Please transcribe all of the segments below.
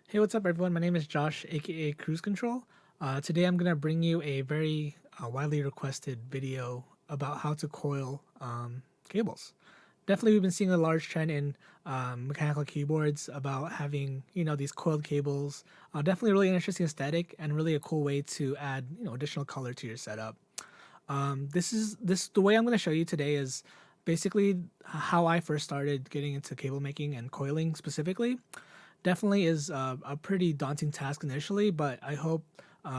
Hey, what's up, everyone? My name is Josh, aka Cruise Control. Today, I'm going to bring you a very widely requested video about how to coil cables. Definitely, we've been seeing a large trend in mechanical keyboards about having these coiled cables. Definitely, really interesting aesthetic and really a cool way to add additional color to your setup. This the way I'm going to show you today is basically how I first started getting into cable making and coiling specifically. Definitely is a pretty daunting task initially, but I hope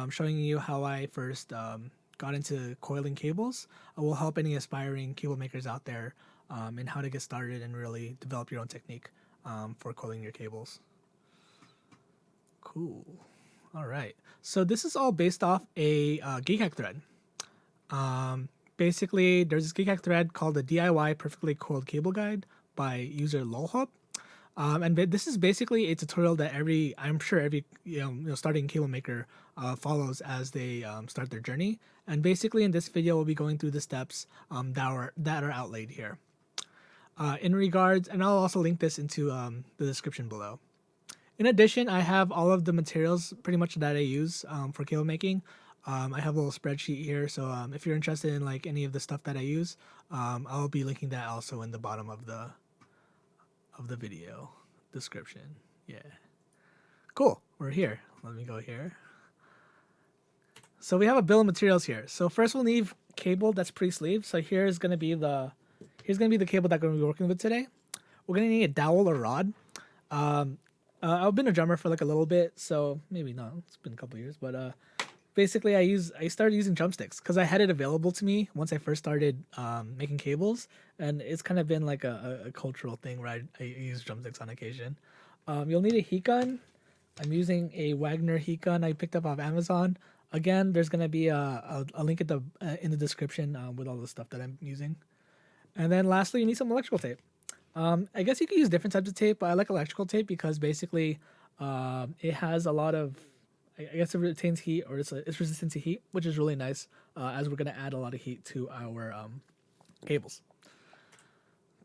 showing you how I first got into coiling cables will help any aspiring cable makers out there in how to get started and really develop your own technique for coiling your cables. Cool. All right. So this is all based off a Geekhack thread. Basically, there's this Geekhack thread called the DIY Perfectly Coiled Cable Guide by user lolhub. This is basically a tutorial that I'm sure every starting cable maker follows as they start their journey. And basically, in this video, we'll be going through the steps that are outlaid here. In regards, and I'll also link this into the description below. In addition, I have all of the materials pretty much that I use for cable making. I have a little spreadsheet here, so if you're interested in like any of the stuff that I use, I'll be linking that also in the bottom of the video description. Yeah. Cool. We're here. Let me go here. So we have a bill of materials here. So first we'll need cable that's pre-sleeved. So here's gonna be the cable that we're gonna be working with today. We're gonna need a dowel or rod. I've been a drummer for like a little bit, so maybe not. It's been a couple years, but basically I started using drumsticks because I had it available to me once I first started making cables, and it's kind of been like a cultural thing where I use drumsticks on occasion. You'll need a heat gun. I'm using a Wagner heat gun I picked up off Amazon. Again, there's gonna be a link at the in the description with all the stuff that I'm using. And then lastly, you need some electrical tape. I guess you can use different types of tape, but I like electrical tape because basically it has a lot of, I guess it retains heat or it's resistant to heat, which is really nice as we're going to add a lot of heat to our cables.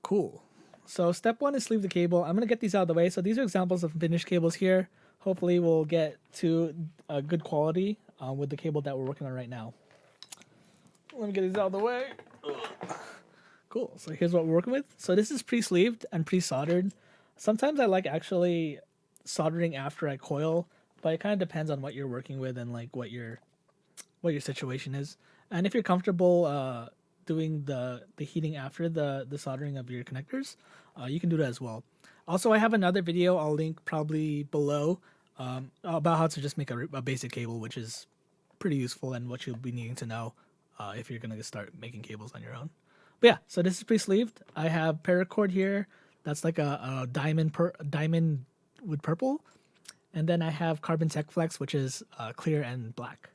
Cool. So step one is sleeve the cable. I'm going to get these out of the way. So these are examples of finished cables here. Hopefully we'll get to a good quality with the cable that we're working on right now. Let me get these out of the way. Cool. So here's what we're working with. So this is pre-sleeved and pre-soldered. Sometimes I like actually soldering after I coil, but it kind of depends on what you're working with and like what your situation is. And if you're comfortable doing the heating after the soldering of your connectors, you can do that as well. Also, I have another video I'll link probably below about how to just make a basic cable, which is pretty useful and what you'll be needing to know if you're gonna start making cables on your own. But yeah, so this is pre-sleeved. I have paracord here. That's like a diamond with purple. And then I have carbon tech flex, which is clear and black.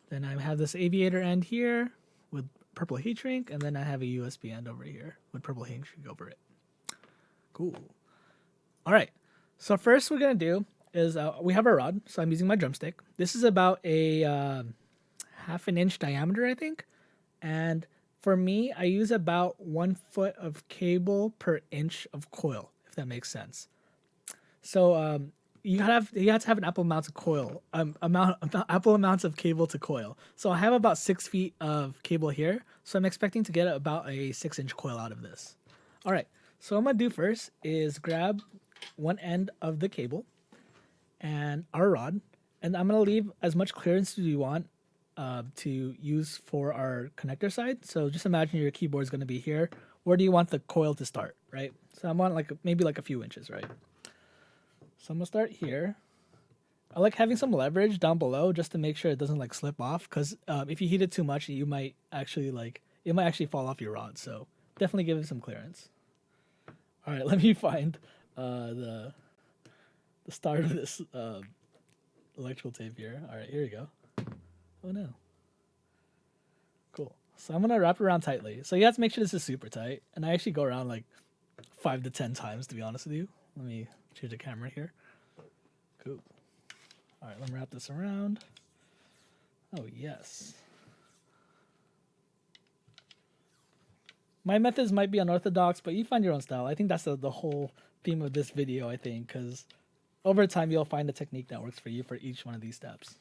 Then I have this aviator end here with purple heat shrink. And then I have a USB end over here with purple heat shrink over it. Cool. All right. So first we're going to do is we have a rod. So I'm using my drumstick. This is about a half an inch diameter, I think. And for me, I use about 1 foot of cable per inch of coil, if that makes sense. So you have to have an ample amount of ample amounts of cable to coil. So I have about 6 feet of cable here. So I'm expecting to get about a 6-inch coil out of this. All right. So what I'm gonna do first is grab one end of the cable and our rod, and I'm gonna leave as much clearance as you want to use for our connector side. So just imagine your keyboard is going to be here. Where do you want the coil to start, right? So I want like maybe like a few inches, right? So I'm gonna start here. I like having some leverage down below just to make sure it doesn't like slip off. Because if you heat it too much, it might actually fall off your rod. So definitely give it some clearance. All right, let me find the start of this electrical tape here. All right, here we go. Oh no. Cool. So I'm gonna wrap it around tightly. So you have to make sure this is super tight. And I actually go around like 5 to 10 times to be honest with you. Let me change the camera here. Cool. All right, let me wrap this around. Oh yes. My methods might be unorthodox, but you find your own style. I think that's the whole theme of this video, I think, because over time you'll find a technique that works for you for each one of these steps.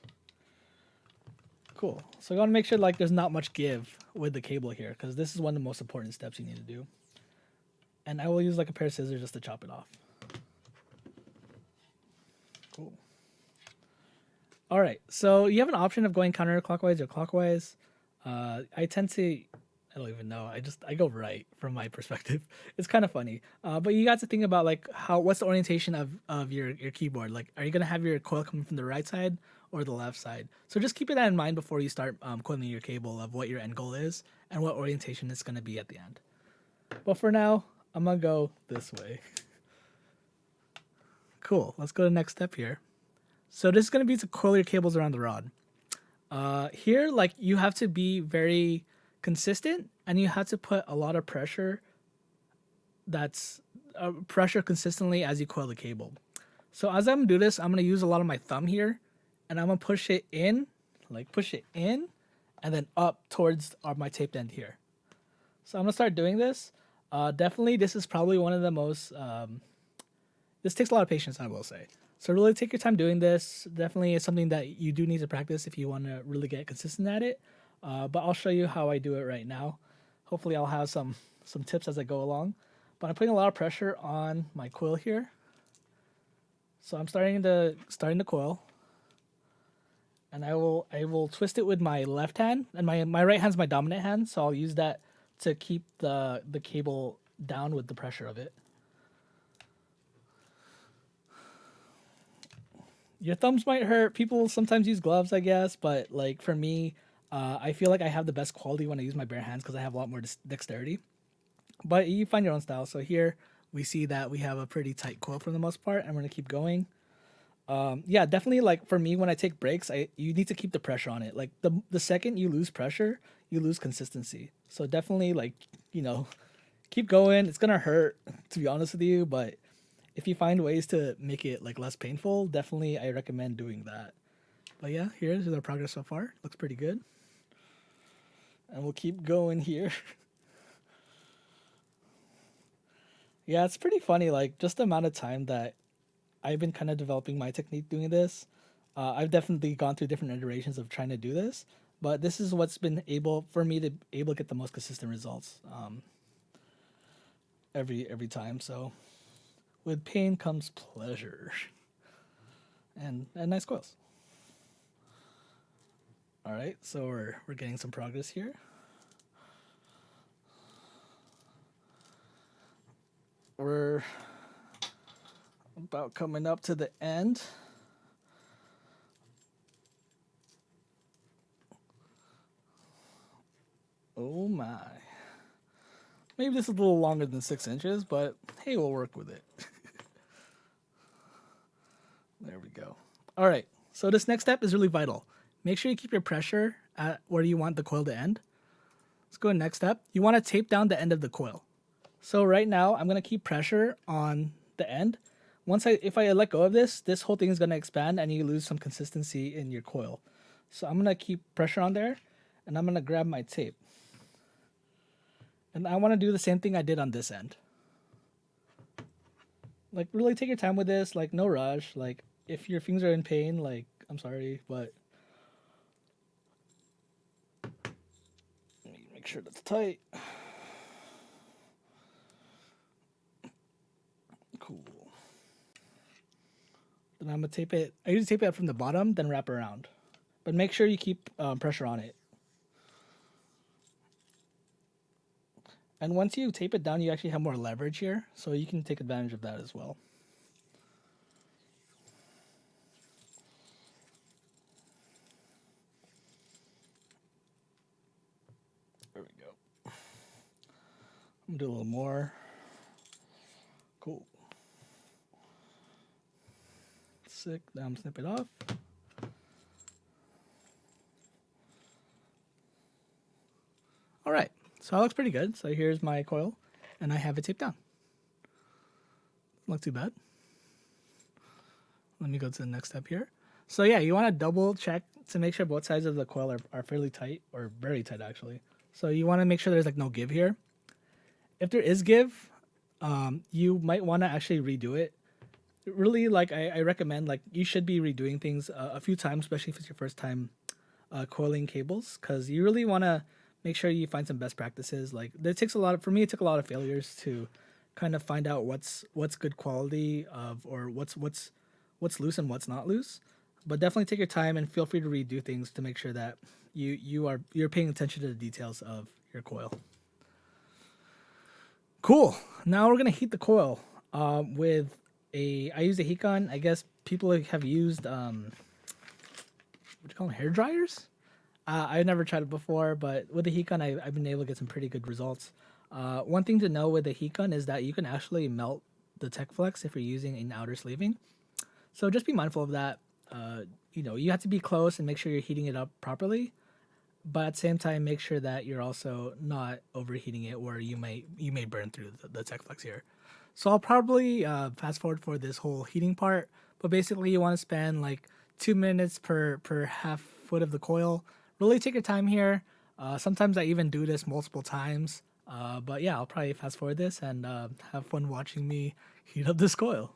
Cool. So you want to make sure like there's not much give with the cable here, because this is one of the most important steps you need to do. And I will use like a pair of scissors just to chop it off. Cool. All right, so you have an option of going counterclockwise or clockwise. I tend to, I don't even know. I go right from my perspective. It's kind of funny, but you got to think about like what's the orientation of your keyboard? Like, are you gonna have your coil coming from the right side or the left side? So just keep that in mind before you start coiling your cable of what your end goal is and what orientation it's gonna be at the end. But for now, I'm gonna go this way. Cool. Let's go to the next step here. So this is gonna be to coil your cables around the rod. Here, like you have to be very consistent and you have to put a lot of pressure. That's pressure consistently as you coil the cable. So as I'm gonna do this, I'm gonna use a lot of my thumb here, and I'm gonna push it in, and then up towards my taped end here. So I'm gonna start doing this. Definitely, this is probably one of the most. This takes a lot of patience, I will say. So really take your time doing this. Definitely is something that you do need to practice if you want to really get consistent at it. But I'll show you how I do it right now. Hopefully I'll have some tips as I go along. But I'm putting a lot of pressure on my coil here. So I'm starting to coil. And I will twist it with my left hand, and my right hand's my dominant hand, so I'll use that to keep the cable down with the pressure of it. Your thumbs might hurt. People sometimes use gloves, I guess, but like for me, I feel like I have the best quality when I use my bare hands because I have a lot more dexterity. But you find your own style. So here we see that we have a pretty tight coil for the most part, and we're gonna keep going. Yeah, definitely. Like for me, when I take breaks, you need to keep the pressure on it. Like the second you lose pressure, you lose consistency. So definitely, like keep going. It's gonna hurt, to be honest with you, but if you find ways to make it like less painful, definitely I recommend doing that. But yeah, here's our progress so far. Looks pretty good. And we'll keep going here. Yeah, it's pretty funny, like just the amount of time that I've been kind of developing my technique doing this. I've definitely gone through different iterations of trying to do this, but this is what's been able for me to get the most consistent results every time. So with pain comes pleasure, and nice coils. All right, so we're getting some progress here. We're about coming up to the end. Oh my. Maybe this is a little longer than 6 inches, but hey, we'll work with it. There we go. All right, so this next step is really vital. Make sure you keep your pressure at where you want the coil to end. Let's go to the next step. You want to tape down the end of the coil. So right now, I'm going to keep pressure on the end. If I let go of this whole thing is going to expand and you lose some consistency in your coil. So I'm going to keep pressure on there, and I'm going to grab my tape. And I want to do the same thing I did on this end. Like, really take your time with this, like, no rush. Like, if your fingers are in pain, like, I'm sorry, but make sure that's tight. Cool. Then I'm gonna tape it. I usually tape it from the bottom, then wrap around. But make sure you keep pressure on it. And once you tape it down, you actually have more leverage here, so you can take advantage of that as well. There we go. I'm gonna do a little more. Cool. Sick. Now I'm snip it off. All right, so that looks pretty good. So here's my coil, and I have it taped down. Not too bad. Let me go to the next step here. So yeah, you want to double check to make sure both sides of the coil are fairly tight, or very tight actually. So you want to make sure there's like no give here. If there is give, you might want to actually redo it really, like I recommend, like you should be redoing things a few times, especially if it's your first time coiling cables, because you really want to make sure you find some best practices. Like it takes a lot for me, it took a lot of failures to kind of find out what's good quality of, or what's loose and what's not loose. But definitely take your time and feel free to redo things to make sure that you're paying attention to the details of your coil. Cool. Now we're gonna heat the coil with I use a heat gun. I guess people have used what do you call them, hair dryers. I've never tried it before, but with the heat gun, I've been able to get some pretty good results. One thing to know with the heat gun is that you can actually melt the tech flex if you're using an outer sleeving. So just be mindful of that. You have to be close and make sure you're heating it up properly, but at the same time, make sure that you're also not overheating it, where you may burn through the tech flex here. So I'll probably fast forward for this whole heating part, but basically you want to spend like 2 minutes per half foot of the coil. Really take your time here. Sometimes I even do this multiple times. But yeah, I'll probably fast forward this and have fun watching me heat up this coil.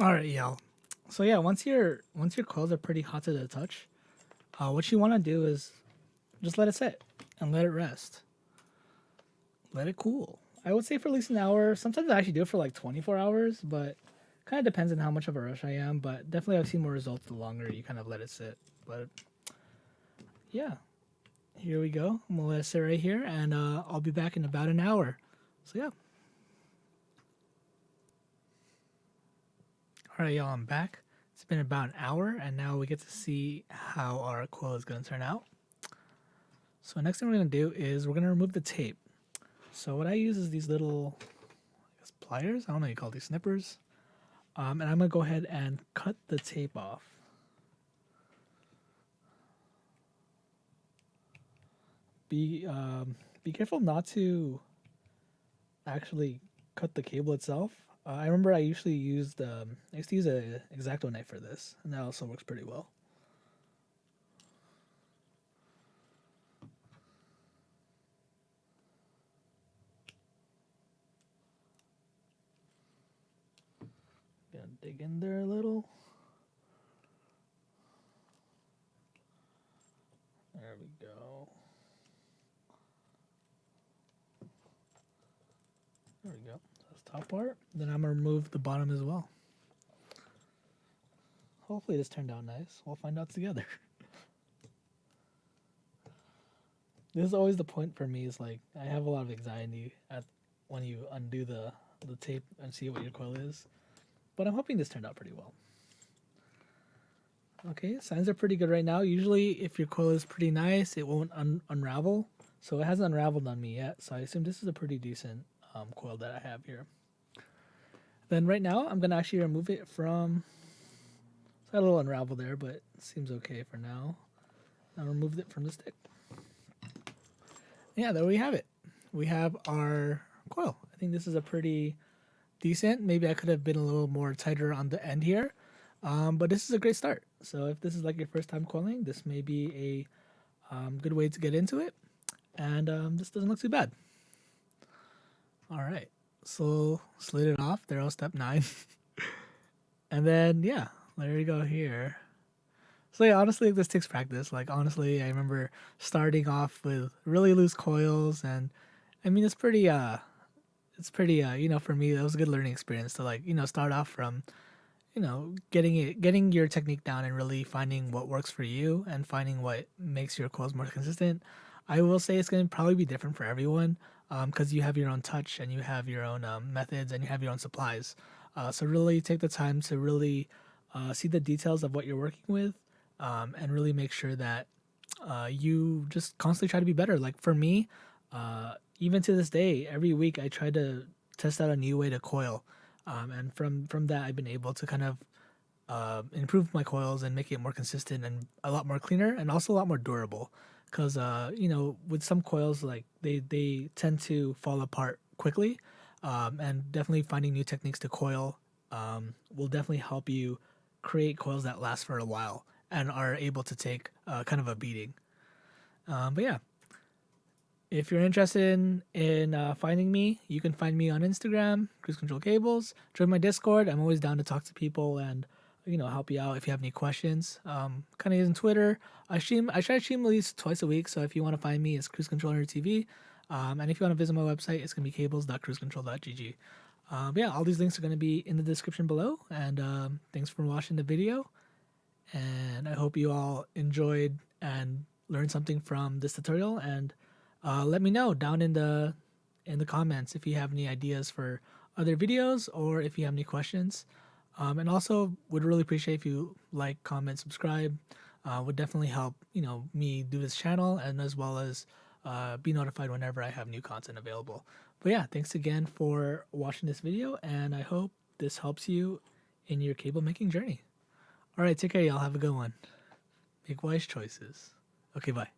All right, y'all. So yeah, once your coils are pretty hot to the touch, what you want to do is just let it sit and let it rest. Let it cool. I would say for at least an hour. Sometimes I actually do it for like 24 hours, but kind of depends on how much of a rush I am. But definitely, I've seen more results the longer you kind of let it sit. But yeah, here we go. I'm gonna let it sit right here, and I'll be back in about an hour. So yeah. All right, y'all, I'm back. It's been about an hour, and now we get to see how our coil is going to turn out. So next thing we're going to do is we're going to remove the tape. So what I use is these little, I guess, pliers. I don't know what you call these, snippers. And I'm going to go ahead and cut the tape off. Be careful not to actually cut the cable itself. I remember I used to use a X-Acto knife for this, and that also works pretty well. Gonna dig in there a little. There we go. There we go. That's the top part. Then I'm gonna remove the bottom as well. Hopefully this turned out nice. We'll find out together. This is always the point for me, is like I have a lot of anxiety when you undo the tape and see what your coil is. But I'm hoping this turned out pretty well. Okay, signs are pretty good right now. Usually if your coil is pretty nice, it won't unravel. So it hasn't unraveled on me yet. So I assume this is a pretty decent coil that I have here. Then right now I'm gonna actually remove it from, it's got a little unravel there, but it seems okay for now. I removed it from the stick. Yeah, there we have it. We have our coil. I think this is a pretty decent. Maybe I could have been a little more tighter on the end here, but this is a great start. So if this is like your first time coiling, this may be a good way to get into it. And this doesn't look too bad. All right, so slid it off. There, step 9. And then yeah, there we go here. So yeah, honestly, this takes practice. Like honestly, I remember starting off with really loose coils, and I mean it's pretty for me that was a good learning experience to start off from getting your technique down and really finding what works for you and finding what makes your coils more consistent. I will say it's going to probably be different for everyone because you have your own touch and you have your own methods and you have your own supplies. So really take the time to really see the details of what you're working with and really make sure that you just constantly try to be better. Like for me, even to this day, every week I try to test out a new way to coil, and from that I've been able to kind of improve my coils and make it more consistent and a lot more cleaner and also a lot more durable. Because with some coils like they tend to fall apart quickly, and definitely finding new techniques to coil will definitely help you create coils that last for a while and are able to take kind of a beating. But yeah, if you're interested in finding me, you can find me on Instagram, Cruise Control Cables. Join my Discord. I'm always down to talk to people and help you out if you have any questions. Kind of using Twitter. I try to stream at least twice a week. So if you want to find me, it's Cruise Control Under TV. And if you want to visit my website, it's gonna be cables.cruisecontrol.gg. But yeah, all these links are gonna be in the description below. And thanks for watching the video. And I hope you all enjoyed and learned something from this tutorial. And let me know down in the comments if you have any ideas for other videos or if you have any questions. And also would really appreciate if you like, comment, subscribe. Would definitely help me do this channel and as well as be notified whenever I have new content available. But yeah, thanks again for watching this video, and I hope this helps you in your cable making journey. All right, take care, y'all. Have a good one. Make wise choices. Okay, bye.